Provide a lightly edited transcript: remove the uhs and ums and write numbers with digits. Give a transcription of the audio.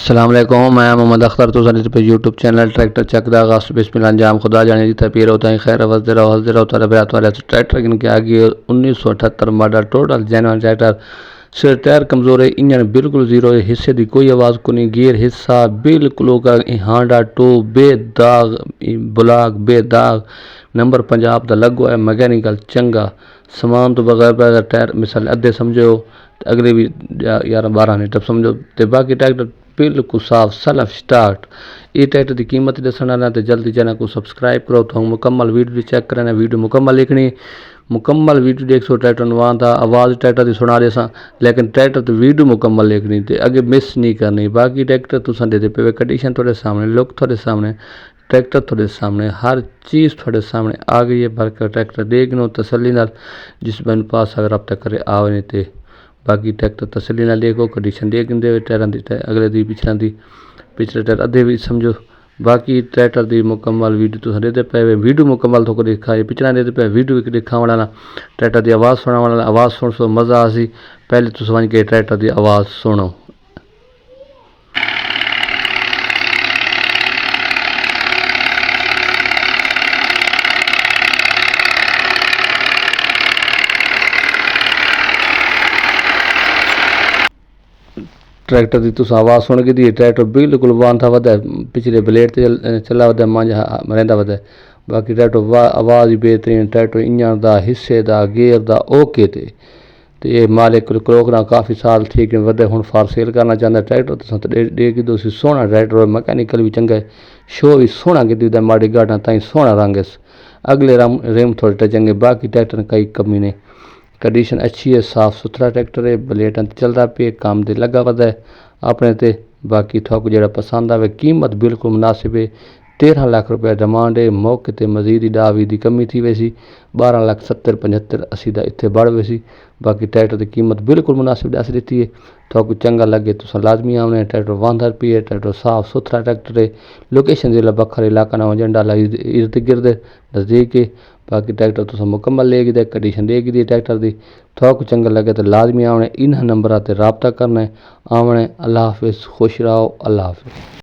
अस्सलाम वालेकुम, मैं मोहम्मद अख्तर तो सनी पे यूट्यूब चैनल ट्रैक्टर चक दा गास बिस्मिल्लाह अंजाम खुदा जाने जी तपीर होता है खैर वजदे रहो तारा बेहत वाले ट्रैक्टर इनके आगे 1978 मॉडल टोटल जेन्युइन ट्रैक्टर सिर टायर कमज़ोर है, इंजन बिल्कुल जीरो है, हिस्से की कोई आवाज़ को नहीं, गियर हिस्सा बिल्कुल का हांडा टो बेदाग ब्लॉक बेदाग नंबर पंजाब का लगो है, मैकेनिकल चंगा समान तो बगैर टायर मिसाल अद्धे समझो अगले भी 11-12 लीटर समझो तो बाकी ट्रैक्टर बिल्कुल साफ सलफ स्टार्ट। ये ट्रैक्टर की कीमत दसण वाला तो जल्दी चैनल को सब्सक्राइब करो तो मुकम्मल वीडियो चेक करना, वीडियो मुकम्मल देखनी, मुकम्मल वीडियो देख सो ट्रैक्टर नवा था आवाज़ ट्रैक्टर की सुना देसा, लेकिन ट्रैक्टर तो वीडियो मुकम्मल देखनी तो अगे मिस नहीं करनी। बाकी ट्रैक्टर तुम देते पे कंडीशन थोड़े सामने, लुक थोड़े सामने, ट्रैक्टर थोड़े सामने, हर चीज़ थोड़े सामने आ गई है। भरकर ट्रैक्टर देख लो तसली नाल, जिस बन पास अगर अब तक करे आवे नहीं तो बाकी ट्रैक्टर तसली नाल देखो, कंडीशन देख दे टायरां दी अगले दी पिछले दी, पिछले टायर अद्धे भी समझो। बाकी ट्रैक्टर की मुकम्मल वीडियो तुम देते पे, वीडियो मुकम्मल थोड़ा दिखाए पिछला देते पे, वीडियो भी दिखाने वाला ट्रैक्टर की आवाज़ सुना वाला, आवाज़ सुन सो मज़ा आ सी। पहले तुम वन के ट्रैक्टर की आवाज़ सुनो। ट्रैक्टर की तुम आवाज़ सुन के दी ट्रैक्टर बिल्कुल बांधा वध पिछले ब्लेड से चला वध मंझ रहा वध। बाकी ट्रैक्टर आवाज़ ही बेहतरीन, ट्रैक्टर इंजन का हिस्से का गेयर का ओके तो ये मालिक क्रोकना काफ़ी साल ठीक वध हूँ फार सेल करना चाहता ट्रैक्टर तो दे कि दो सोहना ट्रैक्टर मैकेनिकल भी चंगा है, शो भी सोहना कि माड़ी गाड़ा ताई सोहना रंग है, अगले रिम थोड़े चंगे, बाकी ट्रैक्टर कई कमी ने, कंडीशन अच्छी है, साफ सुथरा ट्रैक्टर है, ब्लेटां चलता पे काम तो लगा वध है अपने ते। बाकी थोक जो पसंद आए कीमत बिल्कुल मुनासिब है, 13 लाख रुपया डिमांड है, मौके ते मजीद डावी की कमी थी वैसी 12,70,75,80 का इतने बढ़ वैसी। बाकी ट्रैक्टर की कीमत बिल्कुल मुनासिब दस दी है, थोक चंगा लगे तो लाजमी आने। ट्रैक्टर वांधर पी है, ट्रैक्टर साफ सुथरा ट्रैक्टर है, लोकेशन जिला बखर इलाका ना झंडा इर्द गिर्द नज़दीक है। बाकी ट्रैक्टर तुम मुकम्मल लेगी कंडीशन देगी दी ट्रैक्टर की, थोक चंगा लगे तो लाजमी आने, इन नंबर पर रबता करना है आने। अल्लाह हाफिज़, खुश रहो, अल्लाह हाफिज़।